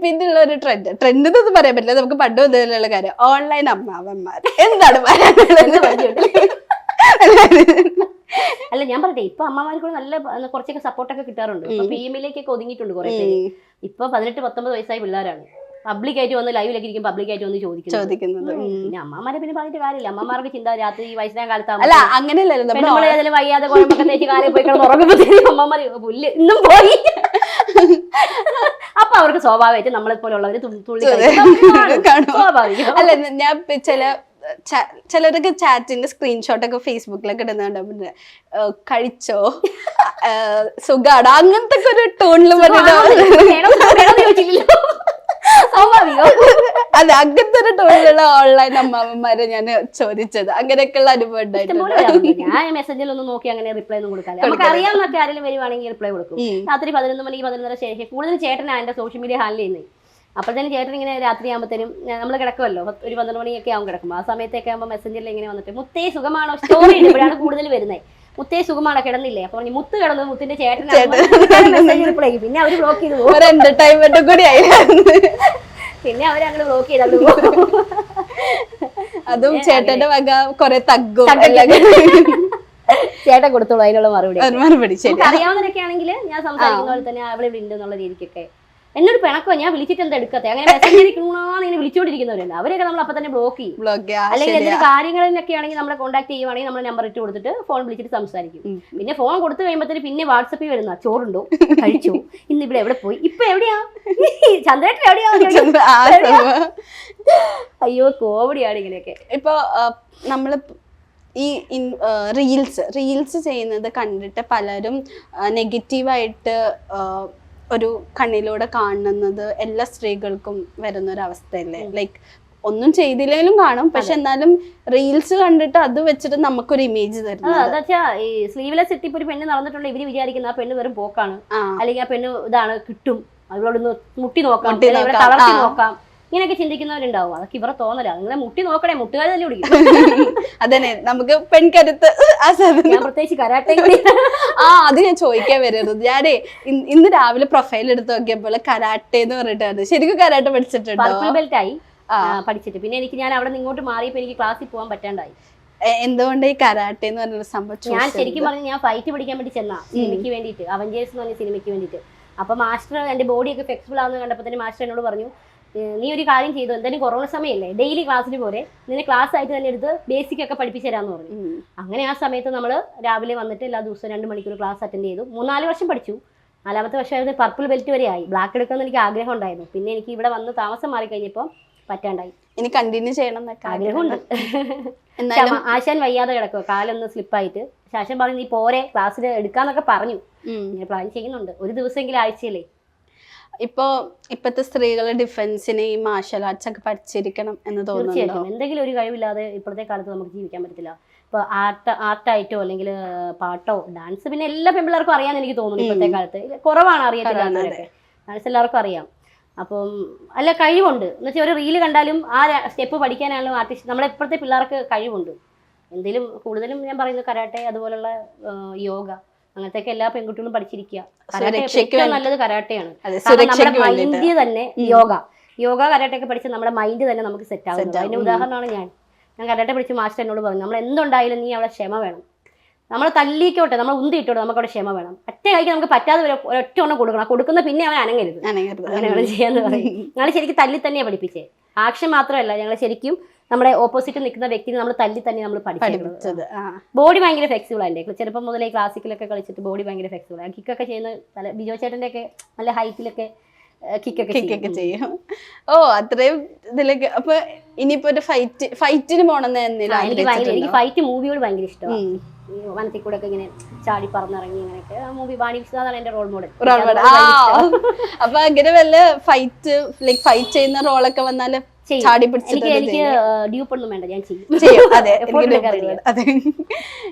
പിന്നെയുള്ള ഒരു ട്രെൻഡ് എന്നൊന്നും പറയാൻ പറ്റില്ല, നമുക്ക് പണ്ട് മുതലുള്ള കാര്യം, ഓൺലൈൻ അമ്മാവന്മാർ. എന്താണ് പറയാനുള്ളത്? അല്ല ഞാൻ പറയട്ടെ, ഇപ്പൊ അമ്മമാർക്ക് നല്ല കുറച്ചൊക്കെ സപ്പോർട്ടൊക്കെ കിട്ടാറുണ്ട്. ഇപ്പൊ ഫീമെയിലേക്കൊക്കെ ഒതുങ്ങിയിട്ടുണ്ട് കുറെ പേര്. ഇപ്പൊ 18-19 വയസ്സായ പിള്ളേരാണ് പബ്ലിക്കായിട്ട് വന്ന് ലൈവിലൊക്കെ ഇരിക്കും, പബ്ലിക്കായിട്ട് വന്ന് ചോദിക്കുന്നത്. പിന്നെ അമ്മമാരെ പിന്നെ പറഞ്ഞിട്ട് കാര്യമില്ല. അമ്മമാർക്ക് ചിന്ത രാത്രി വയസ്സിനെ കാലത്ത് അങ്ങനെയല്ലേ വയ്യാതെ കുഴമ്പൊക്കെ തേച്ച് കാലം പോയി കിടന്ന് ഉറങ്ങുമ്പോഴത്തേക്കും അമ്മമാര് പുല്ല് ഇന്നും പോയി. അപ്പൊ അവർക്ക് സ്വാഭാവികമായിട്ട് നമ്മളെപ്പോലുള്ളവര് തുള്ളി സ്വാഭാവികം. അല്ല ഞാൻ ചിലരൊക്കെ ചാറ്റിന്റെ സ്ക്രീൻഷോട്ടൊക്കെ ഫേസ്ബുക്കിലൊക്കെ ഇടുന്നുണ്ട്, കഴിച്ചോ, സുഖാടോ, അങ്ങനത്തെ ഒരു ടോണില് അതെ, അങ്ങനത്തെ ഒരു ടോണിലുള്ള ഓൺലൈൻ അമ്മാവന്മാരെ ഞാൻ ചോദിച്ചത്. അങ്ങനെയൊക്കെയുള്ള അനുഭവം ഉണ്ടായിട്ടുണ്ട്. ഞാൻ മെസ്സേജിൽ ഒന്നും നോക്കി അങ്ങനെ റിപ്ലൈ ഒന്നും കൊടുക്കാതെ, നമുക്ക് അറിയാവുന്ന ആരെങ്കിലും വരുവാണെങ്കിൽ റിപ്ലൈ കൊടുക്കും. രാത്രി 11 മണിക്ക് 11:30 ശേഷം കൂടുതൽ ചേട്ടനാണ് എന്റെ സോഷ്യൽ മീഡിയ ഹാൻഡിൽ ചെയ്യുന്നത്. അപ്പോഴത്തേനും ചേട്ടൻ ഇങ്ങനെ രാത്രി ആകുമ്പോഴത്തേനും നമ്മൾ കിടക്കുമല്ലോ, ഒരു 12 മണിയൊക്കെ ആകും കിടക്കും. ആ സമയത്തൊക്കെ ആകുമ്പോൾ മെസ്സഞ്ചറിൽ ഇങ്ങനെ വന്നിട്ട് മുത്തേ സുഖമാണോ, സ്റ്റോറി ഇടുമ്പോഴാണ് കൂടുതൽ വരുന്നത്. മുത്തേ സുഖമാണോ, കിടന്നില്ലേ? അപ്പൊ മുത്ത് കിടന്നു, മുത്തിന്റെ ചേട്ടൻ മെസ്സേജ് റിപ്ലൈ ചെയ്യും. പിന്നെ അവര് ബ്ലോക്ക് ചെയ്തു പോകും. എന്റർടൈൻമെന്റ് കൂടി ആയിരുന്നു. പിന്നെ അവരങ്ങനെ ബ്ലോക്ക് ചെയ്ത് അവിടെ പോകും. അതും ചേട്ടന്റെ വക കുറെ തഗ്ഗും ചേട്ടൻ കൊടുത്തോളൂ അതിനുള്ള മറുപടി. അറിയാവുന്നവരൊക്കെ ആണെങ്കിൽ ഞാൻ സംസാരിക്കുന്ന പോലെ തന്നെ അവിടെ ഉണ്ട് എന്നുള്ള രീതിക്കൊക്കെ എന്നൊരു പിണക്കോ, ഞാൻ വിളിച്ചിട്ട് എന്താ എടുക്കത്തെ, അങ്ങനെ മെസ്സേജ് ഇങ്ങനെ വിളിച്ചുകൊണ്ടിരിക്കുന്നവരുണ്ട്. അവരെയൊക്കെ നമ്മൾ അപ്പൊ തന്നെ ബ്ലോക്ക് ചെയ്യും. അല്ലെങ്കിൽ എന്തെങ്കിലും കാര്യങ്ങളിലൊക്കെ ആണെങ്കിൽ നമ്മളെ കോൺടാക്ട് ചെയ്യുവാണെങ്കിൽ നമ്മൾ നമ്പർ ഇട്ട് കൊടുത്തിട്ട് ഫോൺ വിളിച്ചിട്ട് സംസാരിക്കും. പിന്നെ ഫോൺ കൊടുത്തു കഴിയുമ്പോഴത്തേന് പിന്നെ വാട്സപ്പിൽ വരുന്ന ചോറുണ്ടോ, കഴിച്ചോ, ഇന്ന് ഇവിടെ എവിടെ പോയി, ഇപ്പൊ എവിടെയാ, ചന്ദ്രേട്ടൻ എവിടെയാ. അയ്യോ കോമഡിയാണ് ഇങ്ങനെയൊക്കെ. ഇപ്പൊ നമ്മള് ഈ റീൽസ് ചെയ്യുന്നത് കണ്ടിട്ട് പലരും നെഗറ്റീവായിട്ട് ഒരു കണ്ണിലൂടെ കാണുന്നത് എല്ലാ സ്ത്രീകൾക്കും വരുന്നൊരവസ്ഥയല്ലേ? ലൈക്ക് ഒന്നും ചെയ്തില്ലെങ്കിലും കാണും, പക്ഷെ എന്നാലും റീൽസ് കണ്ടിട്ട് അത് വെച്ചിട്ട് നമുക്കൊരു ഇമേജ് തരുന്നത്. അതാ ഈ സ്ലീവ്ലെസ് ഇട്ട് ഇപ്പൊ ഒരു പെണ്ണ് നടന്നിട്ടുണ്ട്, ഇവര് വിചാരിക്കുന്ന ആ പെണ്ണ് വെറും പോക്കാണ്, അല്ലെങ്കിൽ ആ പെണ്ണ് ഇതാണ് കിട്ടും, അവളോടൊന്ന് മുട്ടി നോക്കാം, തളർത്തി നോക്കാം, ഇങ്ങനെയൊക്കെ ചിന്തിക്കുന്നവരുണ്ടാവും. അതൊക്കെ ഇവരെ തോന്നല. നിങ്ങളെ മുട്ടി നോക്കണേ, മുട്ടുകാരെ തന്നെ പിടിക്കും. അതന്നെ നമുക്ക് പെൺകരുത്ത്. ഞാൻ പ്രത്യേകിച്ച് കരാട്ടെ അത് ഞാൻ ചോദിക്കാൻ വരുന്നത്. ഞാനേ ഇന്ന് രാവിലെ പ്രൊഫൈൽ എടുത്ത് നോക്കിയപ്പോൾ കരാട്ടെ എന്ന് പറഞ്ഞിട്ടാണ്. ശരിക്കും കരാട്ടെ പഠിച്ചിട്ടുണ്ട്, പർപ്പിൾ ബെൽറ്റ് ആയി പഠിച്ചിട്ട്. പിന്നെ ഞാൻ അവിടെ നിന്ന് ഇങ്ങോട്ട് മാറിയപ്പോ എനിക്ക് ക്ലാസ്സിൽ പോകാൻ പറ്റാണ്ടായി. എന്തുകൊണ്ട് ഈ കരാട്ടെ എന്ന് പറഞ്ഞൊരു സംഭവം? ഞാൻ ശരിക്കും പറഞ്ഞു, ഞാൻ ഫൈറ്റ് പഠിക്കാൻ വേണ്ടി ചെന്നാ സിനിമയ്ക്ക് വേണ്ടിയിട്ട്, അവഞ്ചേഴ്സ് എന്ന് പറഞ്ഞ സിനിമയ്ക്ക് വേണ്ടിയിട്ട്. അപ്പൊ മാസ്റ്റർ എന്റെ ബോഡിയൊക്കെ ഫ്ലെക്സിബിൾ ആവുന്ന കണ്ടപ്പോൾ തന്നെ മാസ്റ്റർ എന്നോട് പറഞ്ഞു, നീ ഒരു കാര്യം ചെയ്തു, എന്തായാലും കൊറോണ സമയമല്ലേ, ഡെയിലി ക്ലാസ്സിൽ പോലെ നിന്നെ ക്ലാസ് ആയിട്ട് തന്നെ എടുത്ത് ബേസിക് ഒക്കെ പഠിപ്പിച്ചു തരാമെന്ന് പറഞ്ഞു. അങ്ങനെ ആ സമയത്ത് നമ്മൾ രാവിലെ വന്നിട്ട് എല്ലാ ദിവസവും 2 മണിക്കൂർ ക്ലാസ് അറ്റൻഡ് ചെയ്തു. 3-4 വർഷം പഠിച്ചു. 4ാമത്തെ വർഷം പർപ്പിൾ ബെൽറ്റ് വരെ ആയി. ബ്ലാക്ക് എടുക്കാമെന്ന് എനിക്ക് ആഗ്രഹം ഉണ്ടായിരുന്നു. പിന്നെ എനിക്ക് ഇവിടെ വന്ന് താമസം മാറി കഴിഞ്ഞപ്പോൾ പറ്റാണ്ടായി. ഇനി കണ്ടിന്യൂ ചെയ്യണം എന്നൊക്കെ ആഗ്രഹമുണ്ട്. ആശാൻ വയ്യാതെ കിടക്കുക, കാലൊന്ന് സ്ലിപ്പായിട്ട്. ആശാൻ പറഞ്ഞു നീ പോരെ, ക്ലാസ്സിൽ എടുക്കാന്നൊക്കെ പറഞ്ഞു. പ്ലാൻ ചെയ്യുന്നുണ്ട്, ഒരു ദിവസമെങ്കിലും ആഴ്ചയിലേ. ഇപ്പത്തെ സ്ത്രീകളുടെ ഡിഫൻസിന് ഈ മാർഷൽ ആർട്സ് ഒക്കെ പഠിച്ചിരിക്കണം എന്ന് തോന്നുന്നു. തീർച്ചയായിട്ടും എന്തെങ്കിലും ഒരു കഴിവില്ലാതെ ഇപ്പോഴത്തെ കാലത്ത് നമുക്ക് ജീവിക്കാൻ പറ്റത്തില്ല. ഇപ്പൊ ആർട്ടായിട്ടോ അല്ലെങ്കിൽ പാട്ടോ ഡാൻസ് പിന്നെ എല്ലാ പെൺപിള്ളേർക്കും അറിയാമെന്ന് എനിക്ക് തോന്നുന്നു. ഇപ്പോഴത്തെ കാലത്ത് കുറവാണ് അറിയത്തില്ലാത്തവരൊക്കെ. ഡാൻസ് എല്ലാവർക്കും അറിയാം. അപ്പം അല്ല കഴിവുണ്ട് എന്ന് വെച്ചാൽ ഒരു റീല് കണ്ടാലും ആ സ്റ്റെപ്പ് പഠിക്കാനാണെങ്കിലും ആർട്ടിസ്റ്റ് നമ്മളെ ഇപ്പോഴത്തെ പിള്ളേർക്ക് കഴിവുണ്ട്. എന്തെങ്കിലും കൂടുതലും ഞാൻ പറയുന്നത് കരാട്ടെ, അതുപോലുള്ള യോഗ, അങ്ങനത്തെ എല്ലാ പെൺകുട്ടികളും പഠിച്ചിരിക്കുക. ഏറ്റവും നല്ലത് കരാട്ടയാണ്. നമ്മുടെ മൈൻഡ് തന്നെ യോഗ കരാട്ടെ ഒക്കെ പഠിച്ച് നമ്മുടെ മൈൻഡ് തന്നെ നമുക്ക് സെറ്റ് ആവുന്നത്. അതിന്റെ ഉദാഹരണമാണ് ഞാൻ കരാട്ടെ പഠിച്ച് മാസ്റ്റർ എന്നോട് പറഞ്ഞു, നമ്മൾ എന്തുണ്ടായാലും നീ അവിടെ ക്ഷമ വേണം. നമ്മൾ തല്ലിക്കോട്ടെ, നമ്മൾ ഉന്തിയിട്ടോട്ടെ, നമുക്ക് അവിടെ ക്ഷമ വേണം. ഒറ്റ കഴിക്കാൻ നമുക്ക് പറ്റാതെ ഒറ്റ ഒന്നും കൊടുക്കണം. കൊടുക്കുന്ന പിന്നെ അവൻ അനങ്ങരുത്. അങ്ങനെയാണ് ചെയ്യാന്ന് പറയും. ഞങ്ങൾ ശരിക്കും തല്ലി തന്നെയാണ് പഠിപ്പിച്ചേ. ആക്ഷൻ മാത്രമല്ല, ഞങ്ങൾ ശരിക്കും നമ്മുടെ ഓപ്പോസിറ്റ് നിൽക്കുന്ന വ്യക്തിനെ നമ്മൾ തല്ലി തന്നെ നമ്മൾ പഠിച്ചത്. ബോഡി ഭയങ്കര ഫ്ലെക്സിബിൾ ആയിട്ട് ചെറുപ്പം മുതലേ ക്ലാസിക്കലൊക്കെ കളിച്ചിട്ട് ബോഡി ഭയങ്കര ഫ്ലെക്സിബിൾ ആണ്. കിക്കൊക്കെ ചെയ്യുന്ന ബിജോ ചേട്ടൻ്റെ ഒക്കെ നല്ല ഹൈറ്റിലൊക്കെ കിക്കൊക്കെ ചെയ്യും. അത്രയും ഇതിലൊക്കെ. അപ്പൊ ഇനിയിപ്പോ ഒരു ഫൈറ്റിന് പോണെന്ന് എനിക്ക് ഫൈറ്റ് മൂവിയോട് ഭയങ്കര ഇഷ്ടമാണ്. വനത്തിൽ കൂടെ ഒക്കെ ഇങ്ങനെ ചാടി പറന്നിറങ്ങി അങ്ങനെയൊക്കെ. ആ മൂവി വാണി വിശ്വനാഥാണ് എന്റെ റോൾ മോഡൽ. അപ്പൊ അങ്ങനെ വല്ല ഫൈറ്റ് ചെയ്യുന്ന റോളൊക്കെ വന്നാല് എനിക്ക് ഡ്യൂപ്പ് ഒന്നും വേണ്ട, ഞാൻ ചെയ്യും. അതെ.